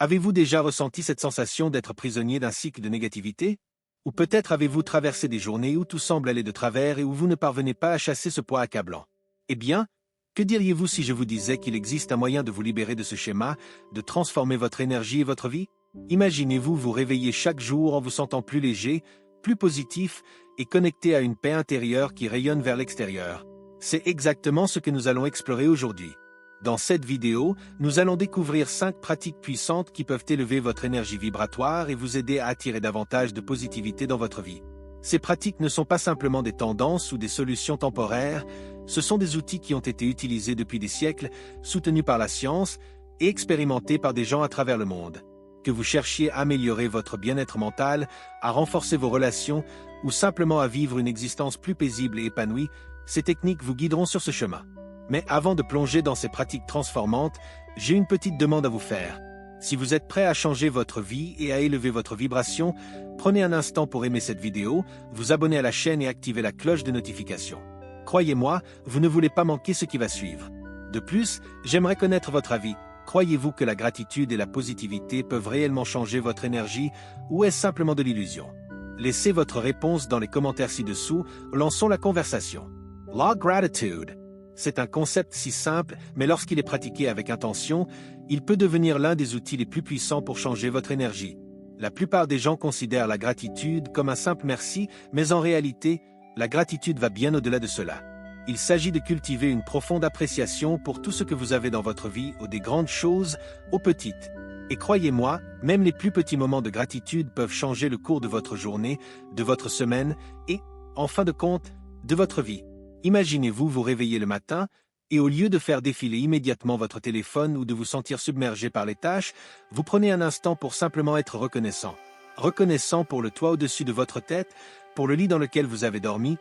Avez-vous déjà ressenti cette sensation d'être prisonnier d'un cycle de négativité? Ou peut-être avez-vous traversé des journées où tout semble aller de travers et où vous ne parvenez pas à chasser ce poids accablant? Eh bien, que diriez-vous si je vous disais qu'il existe un moyen de vous libérer de ce schéma, de transformer votre énergie et votre vie? Imaginez-vous vous réveiller chaque jour en vous sentant plus léger, plus positif et connecté à une paix intérieure qui rayonne vers l'extérieur. C'est exactement ce que nous allons explorer aujourd'hui. Dans cette vidéo, nous allons découvrir 5 pratiques puissantes qui peuvent élever votre énergie vibratoire et vous aider à attirer davantage de positivité dans votre vie. Ces pratiques ne sont pas simplement des tendances ou des solutions temporaires, ce sont des outils qui ont été utilisés depuis des siècles, soutenus par la science et expérimentés par des gens à travers le monde. Que vous cherchiez à améliorer votre bien-être mental, à renforcer vos relations ou simplement à vivre une existence plus paisible et épanouie, ces techniques vous guideront sur ce chemin. Mais avant de plonger dans ces pratiques transformantes, j'ai une petite demande à vous faire. Si vous êtes prêt à changer votre vie et à élever votre vibration, prenez un instant pour aimer cette vidéo, vous abonner à la chaîne et activer la cloche de notification. Croyez-moi, vous ne voulez pas manquer ce qui va suivre. De plus, j'aimerais connaître votre avis. Croyez-vous que la gratitude et la positivité peuvent réellement changer votre énergie ou est-ce simplement de l'illusion? Laissez votre réponse dans les commentaires ci-dessous, lançons la conversation. La gratitude. C'est un concept si simple, mais lorsqu'il est pratiqué avec intention, il peut devenir l'un des outils les plus puissants pour changer votre énergie. La plupart des gens considèrent la gratitude comme un simple merci, mais en réalité, la gratitude va bien au-delà de cela. Il s'agit de cultiver une profonde appréciation pour tout ce que vous avez dans votre vie, des grandes choses aux petites. Et croyez-moi, même les plus petits moments de gratitude peuvent changer le cours de votre journée, de votre semaine et, en fin de compte, de votre vie. Imaginez-vous vous réveiller le matin, et au lieu de faire défiler immédiatement votre téléphone ou de vous sentir submergé par les tâches, vous prenez un instant pour simplement être reconnaissant. Reconnaissant pour le toit au-dessus de votre tête, pour le lit dans lequel vous avez dormi,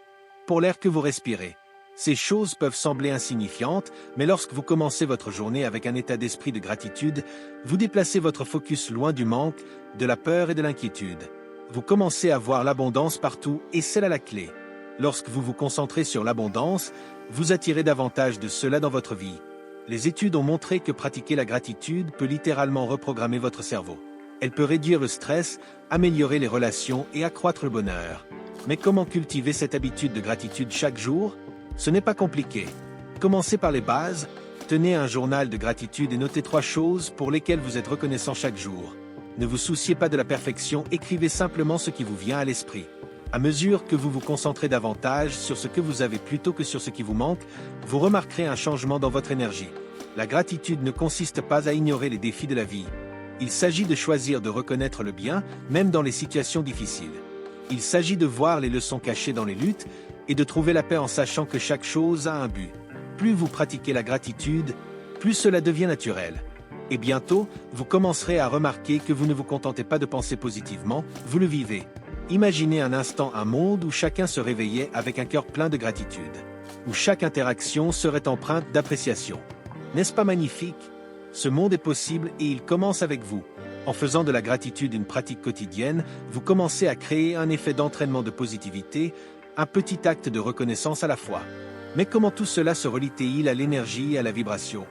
pour l'air que vous respirez. Ces choses peuvent sembler insignifiantes, mais lorsque vous commencez votre journée avec un état d'esprit de gratitude, vous déplacez votre focus loin du manque, de la peur et de l'inquiétude. Vous commencez à voir l'abondance partout et c'est là la clé. Lorsque vous vous concentrez sur l'abondance, vous attirez davantage de cela dans votre vie. Les études ont montré que pratiquer la gratitude peut littéralement reprogrammer votre cerveau. Elle peut réduire le stress, améliorer les relations et accroître le bonheur. Mais comment cultiver cette habitude de gratitude chaque jour? Ce n'est pas compliqué. Commencez par les bases, tenez un journal de gratitude et notez 3 choses pour lesquelles vous êtes reconnaissant chaque jour. Ne vous souciez pas de la perfection, écrivez simplement ce qui vous vient à l'esprit. À mesure que vous vous concentrez davantage sur ce que vous avez plutôt que sur ce qui vous manque, vous remarquerez un changement dans votre énergie. La gratitude ne consiste pas à ignorer les défis de la vie. Il s'agit de choisir de reconnaître le bien, même dans les situations difficiles. Il s'agit de voir les leçons cachées dans les luttes et de trouver la paix en sachant que chaque chose a un but. Plus vous pratiquez la gratitude, plus cela devient naturel. Et bientôt, vous commencerez à remarquer que vous ne vous contentez pas de penser positivement, vous le vivez. Imaginez un instant un monde où chacun se réveillait avec un cœur plein de gratitude, où chaque interaction serait empreinte d'appréciation. N'est-ce pas magnifique? Ce monde est possible et il commence avec vous. En faisant de la gratitude une pratique quotidienne, vous commencez à créer un effet d'entraînement de positivité, un petit acte de reconnaissance à la fois. Mais comment tout cela se relie-t-il à l'énergie et à la vibration?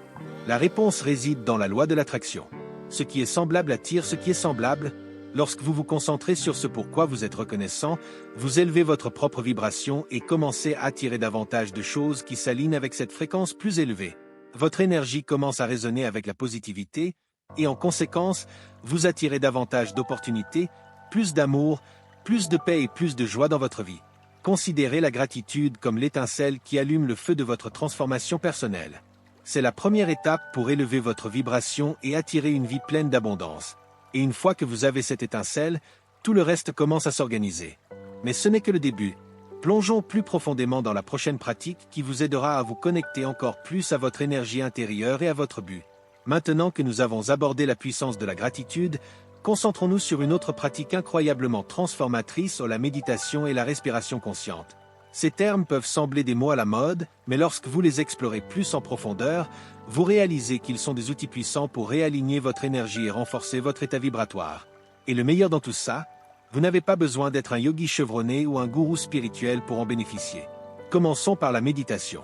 La réponse réside dans la loi de l'attraction. Ce qui est semblable attire ce qui est semblable. Lorsque vous vous concentrez sur ce pourquoi vous êtes reconnaissant, vous élevez votre propre vibration et commencez à attirer davantage de choses qui s'alignent avec cette fréquence plus élevée. Votre énergie commence à résonner avec la positivité et en conséquence, vous attirez davantage d'opportunités, plus d'amour, plus de paix et plus de joie dans votre vie. Considérez la gratitude comme l'étincelle qui allume le feu de votre transformation personnelle. C'est la première étape pour élever votre vibration et attirer une vie pleine d'abondance. Et une fois que vous avez cette étincelle, tout le reste commence à s'organiser. Mais ce n'est que le début. Plongeons plus profondément dans la prochaine pratique qui vous aidera à vous connecter encore plus à votre énergie intérieure et à votre but. Maintenant que nous avons abordé la puissance de la gratitude, concentrons-nous sur une autre pratique incroyablement transformatrice, la méditation et la respiration consciente. Ces termes peuvent sembler des mots à la mode, mais lorsque vous les explorez plus en profondeur, vous réalisez qu'ils sont des outils puissants pour réaligner votre énergie et renforcer votre état vibratoire. Et le meilleur dans tout ça, vous n'avez pas besoin d'être un yogi chevronné ou un gourou spirituel pour en bénéficier. Commençons par la méditation.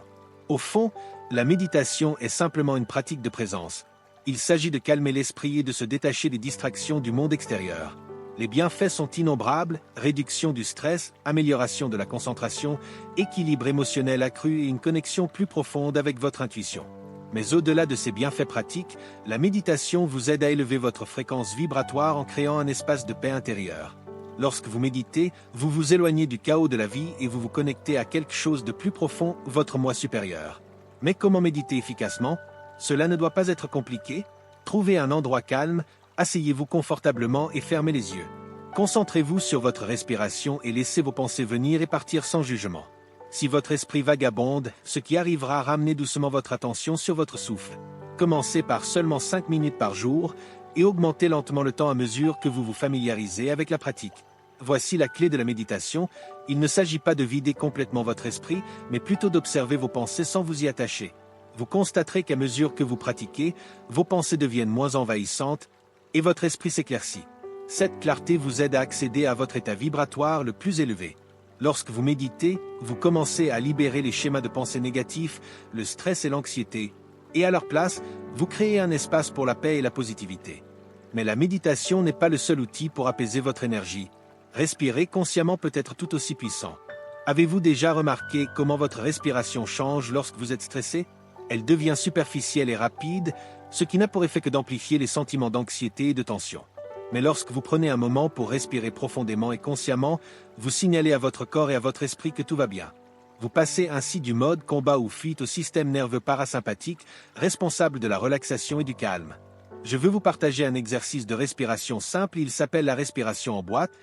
Au fond, la méditation est simplement une pratique de présence. Il s'agit de calmer l'esprit et de se détacher des distractions du monde extérieur. Les bienfaits sont innombrables: réduction du stress, amélioration de la concentration, équilibre émotionnel accru et une connexion plus profonde avec votre intuition. Mais au-delà de ces bienfaits pratiques, la méditation vous aide à élever votre fréquence vibratoire en créant un espace de paix intérieure. Lorsque vous méditez, vous vous éloignez du chaos de la vie et vous vous connectez à quelque chose de plus profond, votre moi supérieur. Mais comment méditer efficacement? Cela ne doit pas être compliqué. Trouvez un endroit calme, asseyez-vous confortablement et fermez les yeux. Concentrez-vous sur votre respiration et laissez vos pensées venir et partir sans jugement. Si votre esprit vagabonde, ce qui arrivera, ramenez doucement votre attention sur votre souffle. Commencez par seulement 5 minutes par jour et augmentez lentement le temps à mesure que vous vous familiarisez avec la pratique. Voici la clé de la méditation: il ne s'agit pas de vider complètement votre esprit, mais plutôt d'observer vos pensées sans vous y attacher. Vous constaterez qu'à mesure que vous pratiquez, vos pensées deviennent moins envahissantes et votre esprit s'éclaircit. Cette clarté vous aide à accéder à votre état vibratoire le plus élevé. Lorsque vous méditez, vous commencez à libérer les schémas de pensée négatifs, le stress et l'anxiété, et à leur place, vous créez un espace pour la paix et la positivité. Mais la méditation n'est pas le seul outil pour apaiser votre énergie. Respirer consciemment peut être tout aussi puissant. Avez-vous déjà remarqué comment votre respiration change lorsque vous êtes stressé? Elle devient superficielle et rapide, ce qui n'a pour effet que d'amplifier les sentiments d'anxiété et de tension. Mais lorsque vous prenez un moment pour respirer profondément et consciemment, vous signalez à votre corps et à votre esprit que tout va bien. Vous passez ainsi du mode combat ou fuite au système nerveux parasympathique, responsable de la relaxation et du calme. Je veux vous partager un exercice de respiration simple, il s'appelle la respiration en boîte,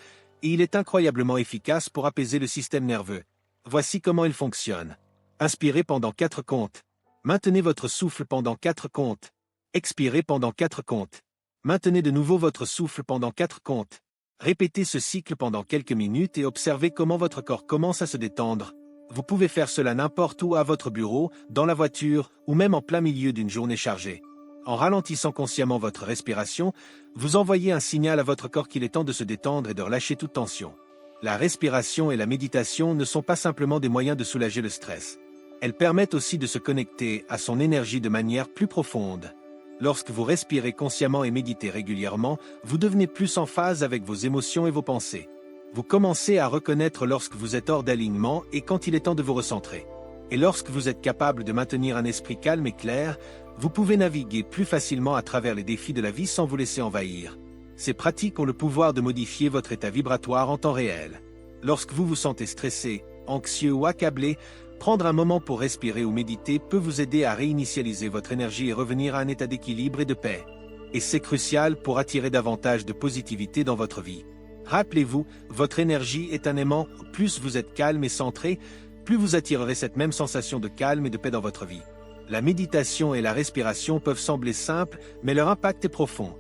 et il est incroyablement efficace pour apaiser le système nerveux. Voici comment il fonctionne. Inspirez pendant 4 comptes. Maintenez votre souffle pendant 4 comptes. Expirez pendant 4 comptes. Maintenez de nouveau votre souffle pendant 4 comptes. Répétez ce cycle pendant quelques minutes et observez comment votre corps commence à se détendre. Vous pouvez faire cela n'importe où, à votre bureau, dans la voiture, ou même en plein milieu d'une journée chargée. En ralentissant consciemment votre respiration, vous envoyez un signal à votre corps qu'il est temps de se détendre et de relâcher toute tension. La respiration et la méditation ne sont pas simplement des moyens de soulager le stress. Elles permettent aussi de se connecter à son énergie de manière plus profonde. Lorsque vous respirez consciemment et méditez régulièrement, vous devenez plus en phase avec vos émotions et vos pensées. Vous commencez à reconnaître lorsque vous êtes hors d'alignement et quand il est temps de vous recentrer. Et lorsque vous êtes capable de maintenir un esprit calme et clair, vous pouvez naviguer plus facilement à travers les défis de la vie sans vous laisser envahir. Ces pratiques ont le pouvoir de modifier votre état vibratoire en temps réel. Lorsque vous vous sentez stressé, anxieux ou accablé, prendre un moment pour respirer ou méditer peut vous aider à réinitialiser votre énergie et revenir à un état d'équilibre et de paix. Et c'est crucial pour attirer davantage de positivité dans votre vie. Rappelez-vous, votre énergie est un aimant. Plus vous êtes calme et centré, plus vous attirerez cette même sensation de calme et de paix dans votre vie. La méditation et la respiration peuvent sembler simples, mais leur impact est profond.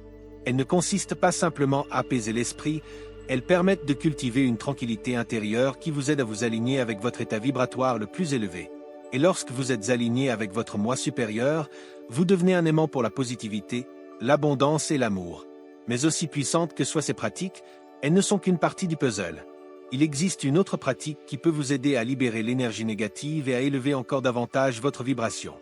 Elles ne consistent pas simplement à apaiser l'esprit, elles permettent de cultiver une tranquillité intérieure qui vous aide à vous aligner avec votre état vibratoire le plus élevé. Et lorsque vous êtes aligné avec votre moi supérieur, vous devenez un aimant pour la positivité, l'abondance et l'amour. Mais aussi puissantes que soient ces pratiques, elles ne sont qu'une partie du puzzle. Il existe une autre pratique qui peut vous aider à libérer l'énergie négative et à élever encore davantage votre vibration.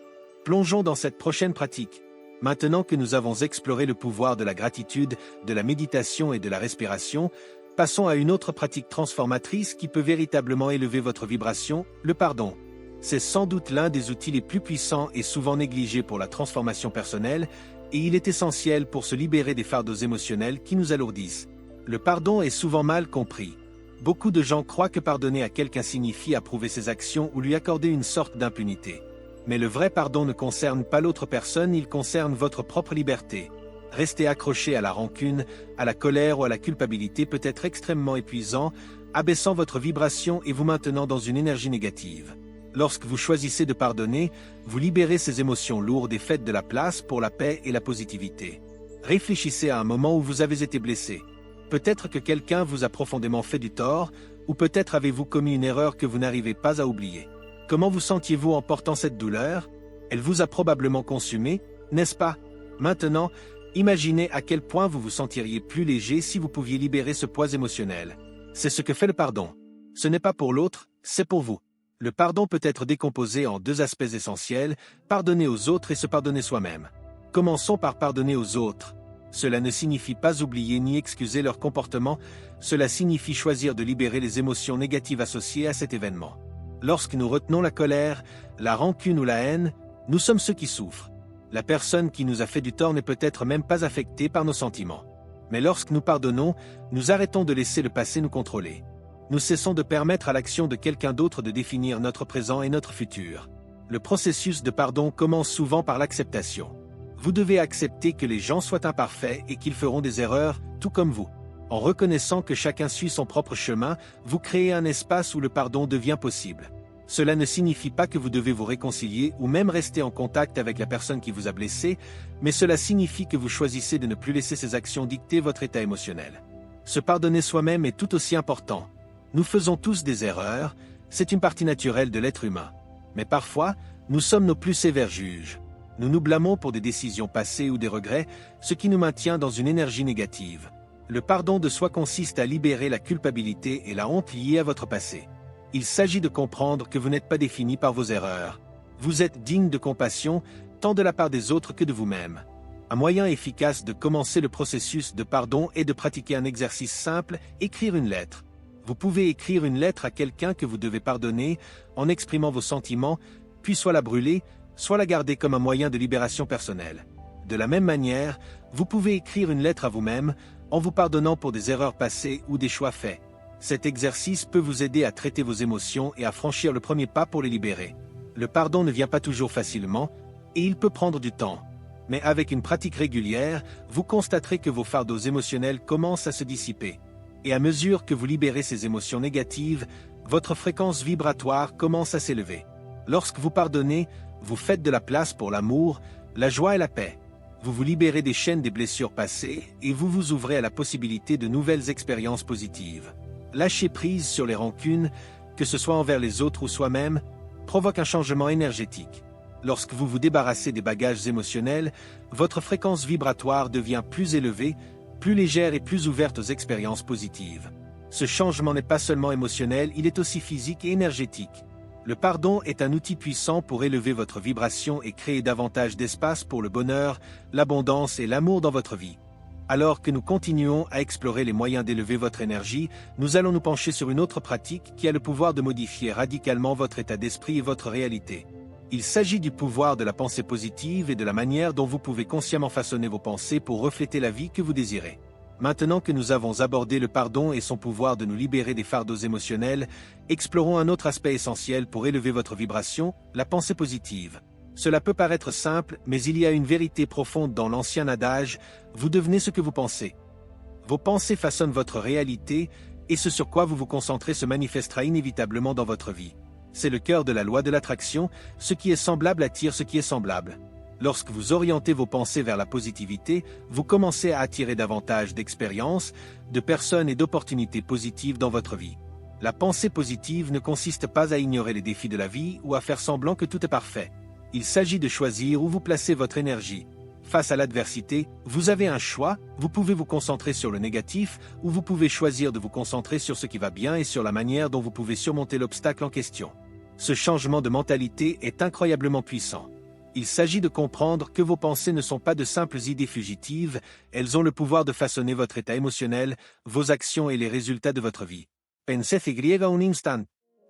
Plongeons dans cette prochaine pratique. Maintenant que nous avons exploré le pouvoir de la gratitude, de la méditation et de la respiration, passons à une autre pratique transformatrice qui peut véritablement élever votre vibration, le pardon. C'est sans doute l'un des outils les plus puissants et souvent négligés pour la transformation personnelle, et il est essentiel pour se libérer des fardeaux émotionnels qui nous alourdissent. Le pardon est souvent mal compris. Beaucoup de gens croient que pardonner à quelqu'un signifie approuver ses actions ou lui accorder une sorte d'impunité. Mais le vrai pardon ne concerne pas l'autre personne, il concerne votre propre liberté. Rester accroché à la rancune, à la colère ou à la culpabilité peut être extrêmement épuisant, abaissant votre vibration et vous maintenant dans une énergie négative. Lorsque vous choisissez de pardonner, vous libérez ces émotions lourdes et faites de la place pour la paix et la positivité. Réfléchissez à un moment où vous avez été blessé. Peut-être que quelqu'un vous a profondément fait du tort, ou peut-être avez-vous commis une erreur que vous n'arrivez pas à oublier. Comment vous sentiez-vous en portant cette douleur? Elle vous a probablement consumé, n'est-ce pas? Maintenant, imaginez à quel point vous vous sentiriez plus léger si vous pouviez libérer ce poids émotionnel. C'est ce que fait le pardon. Ce n'est pas pour l'autre, c'est pour vous. Le pardon peut être décomposé en 2 aspects essentiels, pardonner aux autres et se pardonner soi-même. Commençons par pardonner aux autres. Cela ne signifie pas oublier ni excuser leur comportement, cela signifie choisir de libérer les émotions négatives associées à cet événement. Lorsque nous retenons la colère, la rancune ou la haine, nous sommes ceux qui souffrent. La personne qui nous a fait du tort n'est peut-être même pas affectée par nos sentiments. Mais lorsque nous pardonnons, nous arrêtons de laisser le passé nous contrôler. Nous cessons de permettre à l'action de quelqu'un d'autre de définir notre présent et notre futur. Le processus de pardon commence souvent par l'acceptation. Vous devez accepter que les gens soient imparfaits et qu'ils feront des erreurs, tout comme vous. En reconnaissant que chacun suit son propre chemin, vous créez un espace où le pardon devient possible. Cela ne signifie pas que vous devez vous réconcilier ou même rester en contact avec la personne qui vous a blessé, mais cela signifie que vous choisissez de ne plus laisser ces actions dicter votre état émotionnel. Se pardonner soi-même est tout aussi important. Nous faisons tous des erreurs, c'est une partie naturelle de l'être humain. Mais parfois, nous sommes nos plus sévères juges. Nous nous blâmons pour des décisions passées ou des regrets, ce qui nous maintient dans une énergie négative. Le pardon de soi consiste à libérer la culpabilité et la honte liées à votre passé. Il s'agit de comprendre que vous n'êtes pas défini par vos erreurs. Vous êtes digne de compassion, tant de la part des autres que de vous-même. Un moyen efficace de commencer le processus de pardon est de pratiquer un exercice simple, écrire une lettre. Vous pouvez écrire une lettre à quelqu'un que vous devez pardonner en exprimant vos sentiments, puis soit la brûler, soit la garder comme un moyen de libération personnelle. De la même manière, vous pouvez écrire une lettre à vous-même en vous pardonnant pour des erreurs passées ou des choix faits. Cet exercice peut vous aider à traiter vos émotions et à franchir le premier pas pour les libérer. Le pardon ne vient pas toujours facilement, et il peut prendre du temps. Mais avec une pratique régulière, vous constaterez que vos fardeaux émotionnels commencent à se dissiper. Et à mesure que vous libérez ces émotions négatives, votre fréquence vibratoire commence à s'élever. Lorsque vous pardonnez, vous faites de la place pour l'amour, la joie et la paix. Vous vous libérez des chaînes des blessures passées et vous vous ouvrez à la possibilité de nouvelles expériences positives. Lâcher prise sur les rancunes, que ce soit envers les autres ou soi-même, provoque un changement énergétique. Lorsque vous vous débarrassez des bagages émotionnels, votre fréquence vibratoire devient plus élevée, plus légère et plus ouverte aux expériences positives. Ce changement n'est pas seulement émotionnel, il est aussi physique et énergétique. Le pardon est un outil puissant pour élever votre vibration et créer davantage d'espace pour le bonheur, l'abondance et l'amour dans votre vie. Alors que nous continuons à explorer les moyens d'élever votre énergie, nous allons nous pencher sur une autre pratique qui a le pouvoir de modifier radicalement votre état d'esprit et votre réalité. Il s'agit du pouvoir de la pensée positive et de la manière dont vous pouvez consciemment façonner vos pensées pour refléter la vie que vous désirez. Maintenant que nous avons abordé le pardon et son pouvoir de nous libérer des fardeaux émotionnels, explorons un autre aspect essentiel pour élever votre vibration, la pensée positive. Cela peut paraître simple, mais il y a une vérité profonde dans l'ancien adage « Vous devenez ce que vous pensez ». Vos pensées façonnent votre réalité, et ce sur quoi vous vous concentrez se manifestera inévitablement dans votre vie. C'est le cœur de la loi de l'attraction, ce qui est semblable attire ce qui est semblable. Lorsque vous orientez vos pensées vers la positivité, vous commencez à attirer davantage d'expériences, de personnes et d'opportunités positives dans votre vie. La pensée positive ne consiste pas à ignorer les défis de la vie ou à faire semblant que tout est parfait. Il s'agit de choisir où vous placez votre énergie. Face à l'adversité, vous avez un choix, vous pouvez vous concentrer sur le négatif ou vous pouvez choisir de vous concentrer sur ce qui va bien et sur la manière dont vous pouvez surmonter l'obstacle en question. Ce changement de mentalité est incroyablement puissant. Il s'agit de comprendre que vos pensées ne sont pas de simples idées fugitives, elles ont le pouvoir de façonner votre état émotionnel, vos actions et les résultats de votre vie. Pensez griega un instant.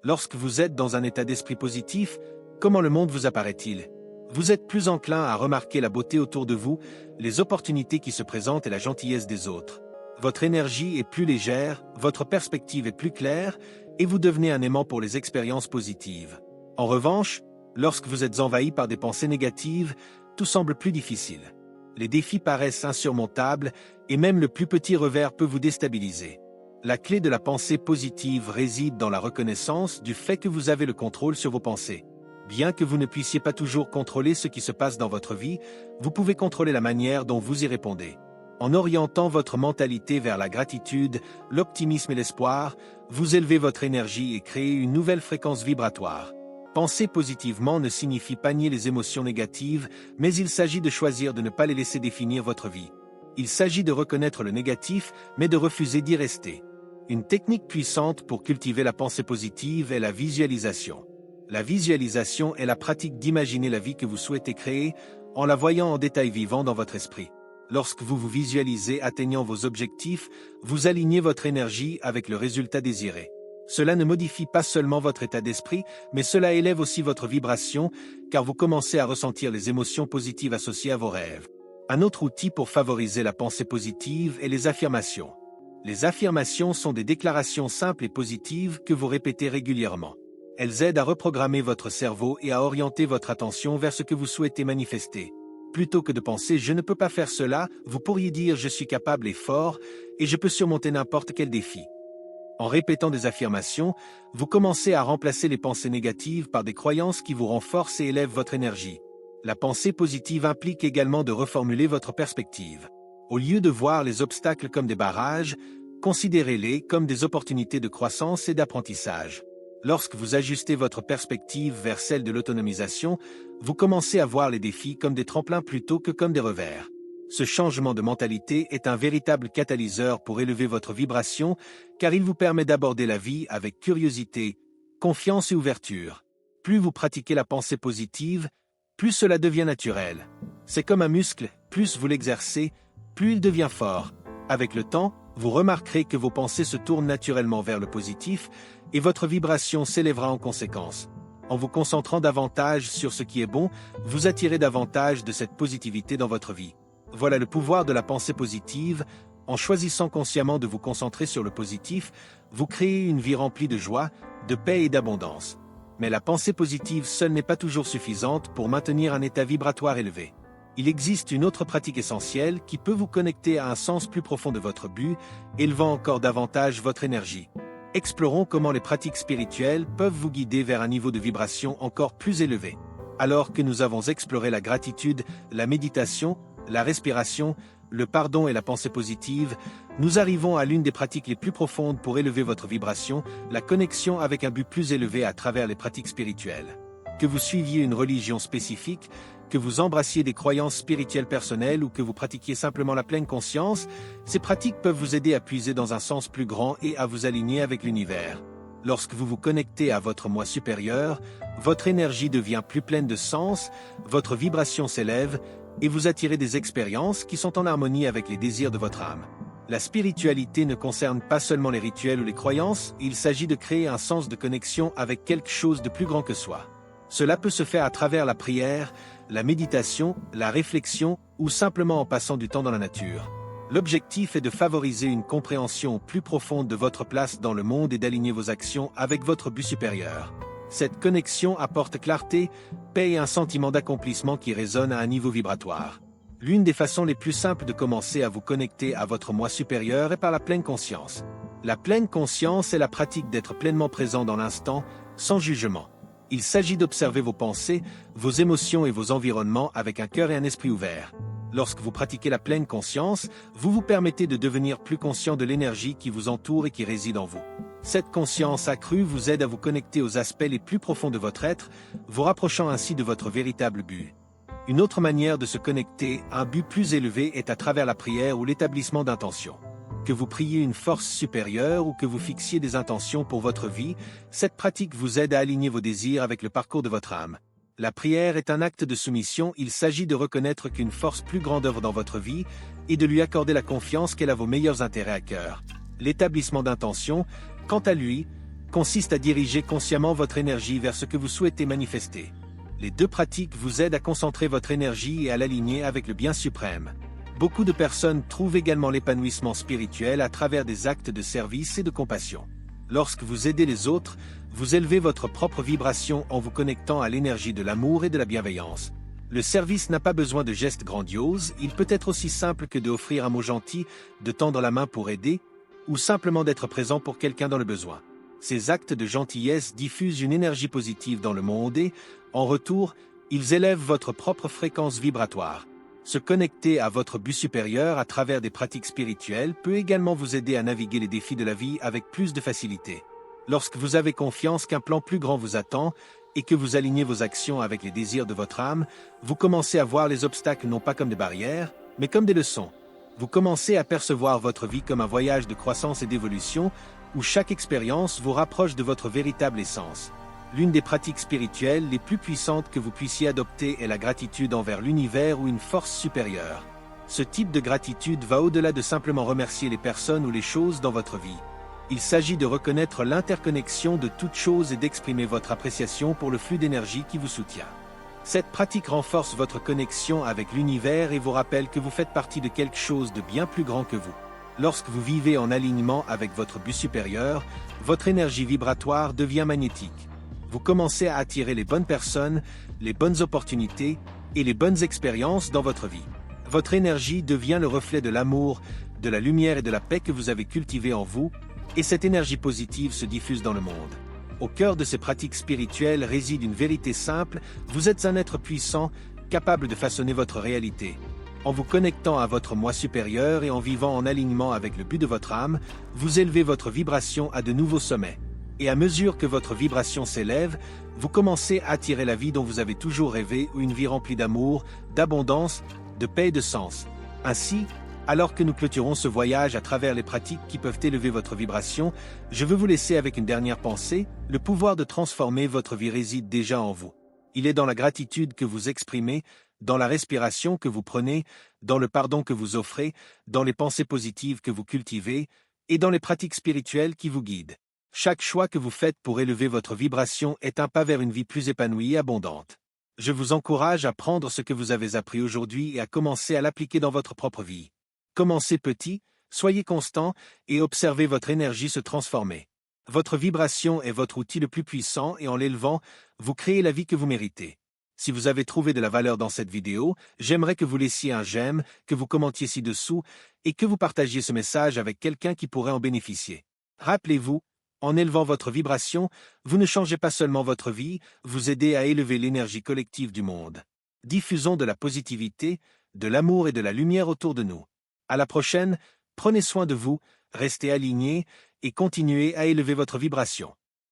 Lorsque vous êtes dans un état d'esprit positif, comment le monde vous apparaît-il? Vous êtes plus enclin à remarquer la beauté autour de vous, les opportunités qui se présentent et la gentillesse des autres. Votre énergie est plus légère, votre perspective est plus claire, et vous devenez un aimant pour les expériences positives. En revanche, lorsque vous êtes envahi par des pensées négatives, tout semble plus difficile. Les défis paraissent insurmontables, et même le plus petit revers peut vous déstabiliser. La clé de la pensée positive réside dans la reconnaissance du fait que vous avez le contrôle sur vos pensées. Bien que vous ne puissiez pas toujours contrôler ce qui se passe dans votre vie, vous pouvez contrôler la manière dont vous y répondez. En orientant votre mentalité vers la gratitude, l'optimisme et l'espoir, vous élevez votre énergie et créez une nouvelle fréquence vibratoire. Penser positivement ne signifie pas nier les émotions négatives, mais il s'agit de choisir de ne pas les laisser définir votre vie. Il s'agit de reconnaître le négatif, mais de refuser d'y rester. Une technique puissante pour cultiver la pensée positive est la visualisation. La visualisation est la pratique d'imaginer la vie que vous souhaitez créer, en la voyant en détail vivant dans votre esprit. Lorsque vous vous visualisez atteignant vos objectifs, vous alignez votre énergie avec le résultat désiré. Cela ne modifie pas seulement votre état d'esprit, mais cela élève aussi votre vibration, car vous commencez à ressentir les émotions positives associées à vos rêves. Un autre outil pour favoriser la pensée positive est les affirmations. Les affirmations sont des déclarations simples et positives que vous répétez régulièrement. Elles aident à reprogrammer votre cerveau et à orienter votre attention vers ce que vous souhaitez manifester. Plutôt que de penser « je ne peux pas faire cela », vous pourriez dire « je suis capable et fort et je peux surmonter n'importe quel défi ». En répétant des affirmations, vous commencez à remplacer les pensées négatives par des croyances qui vous renforcent et élèvent votre énergie. La pensée positive implique également de reformuler votre perspective. Au lieu de voir les obstacles comme des barrages, considérez-les comme des opportunités de croissance et d'apprentissage. Lorsque vous ajustez votre perspective vers celle de l'autonomisation, vous commencez à voir les défis comme des tremplins plutôt que comme des revers. Ce changement de mentalité est un véritable catalyseur pour élever votre vibration, car il vous permet d'aborder la vie avec curiosité, confiance et ouverture. Plus vous pratiquez la pensée positive, plus cela devient naturel. C'est comme un muscle, plus vous l'exercez, plus il devient fort. Avec le temps, vous remarquerez que vos pensées se tournent naturellement vers le positif et votre vibration s'élèvera en conséquence. En vous concentrant davantage sur ce qui est bon, vous attirez davantage de cette positivité dans votre vie. Voilà le pouvoir de la pensée positive. En choisissant consciemment de vous concentrer sur le positif, vous créez une vie remplie de joie, de paix et d'abondance. Mais la pensée positive seule n'est pas toujours suffisante pour maintenir un état vibratoire élevé. Il existe une autre pratique essentielle qui peut vous connecter à un sens plus profond de votre but, élevant encore davantage votre énergie. Explorons comment les pratiques spirituelles peuvent vous guider vers un niveau de vibration encore plus élevé. Alors que nous avons exploré la gratitude, la méditation, la respiration, le pardon et la pensée positive, nous arrivons à l'une des pratiques les plus profondes pour élever votre vibration, la connexion avec un but plus élevé à travers les pratiques spirituelles. Que vous suiviez une religion spécifique, que vous embrassiez des croyances spirituelles personnelles ou que vous pratiquiez simplement la pleine conscience, ces pratiques peuvent vous aider à puiser dans un sens plus grand et à vous aligner avec l'univers. Lorsque vous vous connectez à votre moi supérieur, votre énergie devient plus pleine de sens, votre vibration s'élève, et vous attirez des expériences qui sont en harmonie avec les désirs de votre âme. La spiritualité ne concerne pas seulement les rituels ou les croyances, il s'agit de créer un sens de connexion avec quelque chose de plus grand que soi. Cela peut se faire à travers la prière, la méditation, la réflexion ou simplement en passant du temps dans la nature. L'objectif est de favoriser une compréhension plus profonde de votre place dans le monde et d'aligner vos actions avec votre but supérieur. Cette connexion apporte clarté, paix et un sentiment d'accomplissement qui résonne à un niveau vibratoire. L'une des façons les plus simples de commencer à vous connecter à votre moi supérieur est par la pleine conscience. La pleine conscience est la pratique d'être pleinement présent dans l'instant, sans jugement. Il s'agit d'observer vos pensées, vos émotions et vos environnements avec un cœur et un esprit ouverts. Lorsque vous pratiquez la pleine conscience, vous vous permettez de devenir plus conscient de l'énergie qui vous entoure et qui réside en vous. Cette conscience accrue vous aide à vous connecter aux aspects les plus profonds de votre être, vous rapprochant ainsi de votre véritable but. Une autre manière de se connecter à un but plus élevé est à travers la prière ou l'établissement d'intentions. Que vous priez une force supérieure ou que vous fixiez des intentions pour votre vie, cette pratique vous aide à aligner vos désirs avec le parcours de votre âme. La prière est un acte de soumission, il s'agit de reconnaître qu'une force plus grande œuvre dans votre vie et de lui accorder la confiance qu'elle a vos meilleurs intérêts à cœur. L'établissement d'intentions, quant à lui, consiste à diriger consciemment votre énergie vers ce que vous souhaitez manifester. Les deux pratiques vous aident à concentrer votre énergie et à l'aligner avec le bien suprême. Beaucoup de personnes trouvent également l'épanouissement spirituel à travers des actes de service et de compassion. Lorsque vous aidez les autres, vous élevez votre propre vibration en vous connectant à l'énergie de l'amour et de la bienveillance. Le service n'a pas besoin de gestes grandioses, il peut être aussi simple que d'offrir un mot gentil, de tendre la main pour aider, ou simplement d'être présent pour quelqu'un dans le besoin. Ces actes de gentillesse diffusent une énergie positive dans le monde et, en retour, ils élèvent votre propre fréquence vibratoire. Se connecter à votre but supérieur à travers des pratiques spirituelles peut également vous aider à naviguer les défis de la vie avec plus de facilité. Lorsque vous avez confiance qu'un plan plus grand vous attend et que vous alignez vos actions avec les désirs de votre âme, vous commencez à voir les obstacles non pas comme des barrières, mais comme des leçons. Vous commencez à percevoir votre vie comme un voyage de croissance et d'évolution où chaque expérience vous rapproche de votre véritable essence. L'une des pratiques spirituelles les plus puissantes que vous puissiez adopter est la gratitude envers l'univers ou une force supérieure. Ce type de gratitude va au-delà de simplement remercier les personnes ou les choses dans votre vie. Il s'agit de reconnaître l'interconnexion de toutes choses et d'exprimer votre appréciation pour le flux d'énergie qui vous soutient. Cette pratique renforce votre connexion avec l'univers et vous rappelle que vous faites partie de quelque chose de bien plus grand que vous. Lorsque vous vivez en alignement avec votre but supérieur, votre énergie vibratoire devient magnétique. Vous commencez à attirer les bonnes personnes, les bonnes opportunités et les bonnes expériences dans votre vie. Votre énergie devient le reflet de l'amour, de la lumière et de la paix que vous avez cultivé en vous, et cette énergie positive se diffuse dans le monde. Au cœur de ces pratiques spirituelles réside une vérité simple: vous êtes un être puissant, capable de façonner votre réalité. En vous connectant à votre moi supérieur et en vivant en alignement avec le but de votre âme, vous élevez votre vibration à de nouveaux sommets. Et à mesure que votre vibration s'élève, vous commencez à attirer la vie dont vous avez toujours rêvé, ou une vie remplie d'amour, d'abondance, de paix et de sens. Ainsi, alors que nous clôturons ce voyage à travers les pratiques qui peuvent élever votre vibration, je veux vous laisser avec une dernière pensée: le pouvoir de transformer votre vie réside déjà en vous. Il est dans la gratitude que vous exprimez, dans la respiration que vous prenez, dans le pardon que vous offrez, dans les pensées positives que vous cultivez, et dans les pratiques spirituelles qui vous guident. Chaque choix que vous faites pour élever votre vibration est un pas vers une vie plus épanouie et abondante. Je vous encourage à prendre ce que vous avez appris aujourd'hui et à commencer à l'appliquer dans votre propre vie. Commencez petit, soyez constant et observez votre énergie se transformer. Votre vibration est votre outil le plus puissant et en l'élevant, vous créez la vie que vous méritez. Si vous avez trouvé de la valeur dans cette vidéo, j'aimerais que vous laissiez un j'aime, que vous commentiez ci-dessous et que vous partagiez ce message avec quelqu'un qui pourrait en bénéficier. Rappelez-vous, en élevant votre vibration, vous ne changez pas seulement votre vie, vous aidez à élever l'énergie collective du monde. Diffusons de la positivité, de l'amour et de la lumière autour de nous. À la prochaine, prenez soin de vous, restez alignés et continuez à élever votre vibration.